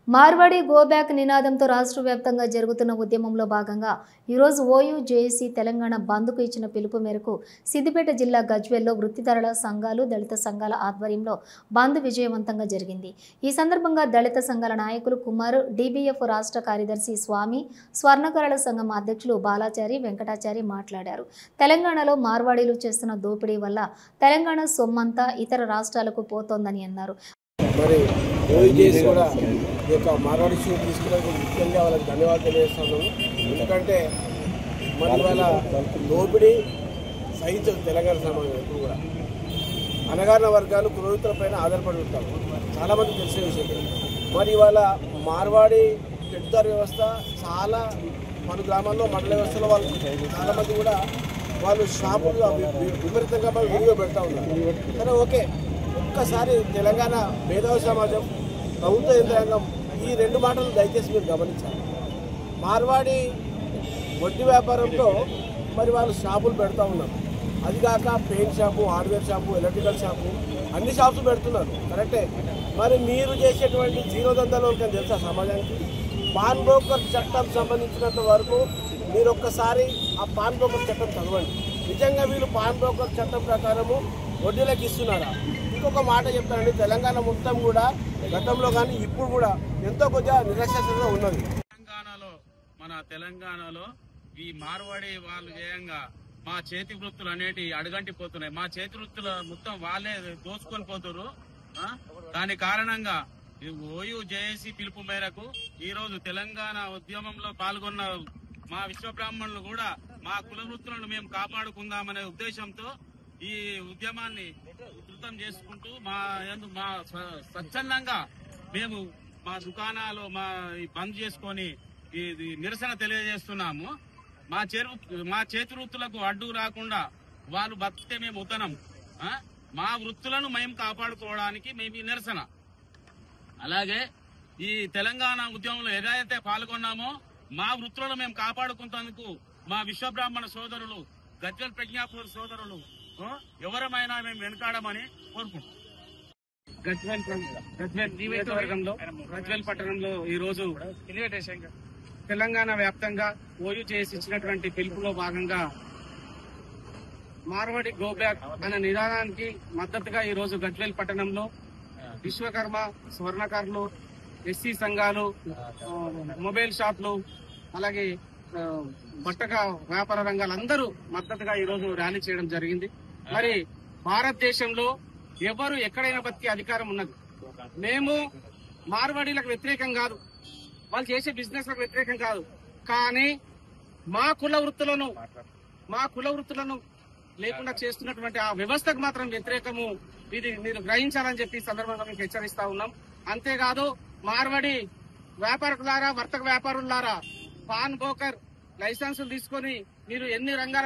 Marwadi go back నినాదంతో రాష్ట్ర వ్యాప్తంగా జరుగుతున్న ఉద్యమంలో భాగంగా ఈరోజు ఓయూ జేఏసీ తెలంగాణ బంద్కు ఇచ్చిన పిలుపు మేరకు సిద్దిపేట జిల్లా గజ్వేల్లో వృత్తిదారుల సంఘాలు దళిత సంఘాల ఆధ్వర్యంలో బంద్ విజయవంతంగా జరిగింది। ఈ సందర్భంగా దళిత సంఘాల నాయకులు కుమార్, డీబీఎఫ్ రాష్ట్ర కార్యదర్శి స్వామి, స్వర్ణకారుల సంఘం అధ్యక్షులు బాలాచారి వెంకటాచారి మాట్లాడారు। తెలంగాణలో మార్వాడీలు చేస్తున్న దోపిడీ వల్ల తెలంగాణ సొమ్మంతా ఇతర రాష్ట్రాలకు పోతోందని అన్నారు। మరి ఓయూజేసీ కూడా ఈ యొక్క మార్వాడి షూట్ తీసుకున్నందుకు ముఖ్యంగా వాళ్ళకి ధన్యవాదాలు తెలియజేస్తున్నాను। ఎందుకంటే మరి వాళ్ళ దోపిడీ సహించదు తెలంగాణ సమాజం ఎప్పుడు కూడా అనగారిన వర్గాలు పురోహితులపైన ఆధారపడి ఉంటారు, చాలామంది తెలిసే విషయం। మరి ఇవాళ మార్వాడి పెట్టుదారి వ్యవస్థ చాలా మన గ్రామాల్లో మండల వ్యవస్థలో వాళ్ళు చాలామంది కూడా వాళ్ళు షాపులు విపరీతంగా విడిగా పెడతా ఉన్నారు। సరే ఓకే, ఒక్కసారి తెలంగాణ మేధావి సమాజం, ప్రభుత్వ యంత్రాంగం ఈ రెండు మాటలు దయచేసి మీరు గమనించాలి। మార్వాడి వడ్డీ వ్యాపారంలో మరి వాళ్ళు షాపులు పెడతా ఉన్నారు, అది కాక paint shop, hardware shop, electrical shop అన్ని షాప్స్ పెడుతున్నారు, కరెక్టే। మరి మీరు చేసేటువంటి జీరో దందాలు తెలుసా సమాజానికి? పాన్ బ్రోకర్ చట్టం సంబంధించినంత వరకు మీరు ఒక్కసారి ఆ పాన్ బ్రోకర్ చట్టం చదవండి। నిజంగా వీళ్ళు పాన్ బ్రోకర్ చట్టం ప్రకారము వడ్డీలకు ఇస్తున్నారా? ఇంకొక మాట చెప్తానండి, తెలంగాణ మొత్తం కూడా గతంలో కానీ ఇప్పుడు కూడా ఎంతో కొద్దిగా నిరక్షరత ఉన్నది। తెలంగాణలో ఈ మార్వాడి వాళ్ళు చేయంగా మా చేతి వృత్తులు అనేటి అడుగంటిపోతున్నాయి, మా చేతి వృత్తులు మొత్తం వాళ్ళే దోచుకొని పోతున్నారు। దాని కారణంగా ఓయూ జేఏసీ పిలుపు మేరకు ఈ రోజు తెలంగాణ ఉద్యమంలో పాల్గొన్న మా విశ్వబ్రాహ్మణులు కూడా మా కుల వృత్తులను మేము కాపాడుకుందామనే ఉద్దేశంతో ఈ ఉద్యమాన్ని ఉధృతం చేసుకుంటూ మా స్వచ్ఛందంగా మేము మా దుకాణాలు బంద్ చేసుకొని నిరసన తెలియజేస్తున్నాము। మా చేతి వృత్తులకు అడ్డు రాకుండా వాళ్ళు బతికితే మేము ఉతనం, మా వృత్తులను మేము కాపాడుకోవడానికి మేము ఈ నిరసన। అలాగే ఈ తెలంగాణ ఉద్యమంలో ఏదైతే పాల్గొన్నామో మా వృత్తులను మేము కాపాడుకున్నందుకు మా విశ్వబ్రాహ్మణ సోదరులు, గజ్వేల్ ప్రజ్ఞాపూర్ సోదరులు ఎవరమైనా మేము వెనుకాడమని కోరుకుంటున్నాం। గజ్వేల్ పట్టణంలో ఈ రోజు తెలంగాణ వ్యాప్తంగా ఓయూ చేసి ఇచ్చినటువంటి పిలుపులో భాగంగా మార్వాడి గో బ్యాక్ అనే నినాదానికి మద్దతుగా ఈ రోజు గజ్వేల్ పట్టణంలో విశ్వకర్మ, స్వర్ణకారులు, ఎస్సీ సంఘాలు, మొబైల్ షాపులు, అలాగే బట్టగా వ్యాపార రంగాలందరూ మద్దతుగా ఈ రోజు ర్యాలీ చేయడం జరిగింది। మరి భారతదేశంలో ఎవరు ఎక్కడైనా బతికే అధికారం ఉన్నది। మేము మార్వాడీలకు వ్యతిరేకం కాదు, వాళ్ళు చేసే బిజినెస్ లకు వ్యతిరేకం కాదు, కానీ మా కుల వృత్తులను లేకుండా చేస్తున్నటువంటి ఆ వ్యవస్థకు మాత్రం వ్యతిరేకము, ఇది మీరు గ్రహించాలని చెప్పి సందర్భంగా మీకు హెచ్చరిస్తా ఉన్నాం। అంతేకాదు మార్వాడి వ్యాపారకులారా, వర్తక వ్యాపారులారా, పాన్ బ్రోకర్ లైసెన్సులు తీసుకొని మీరు ఎన్ని రంగాల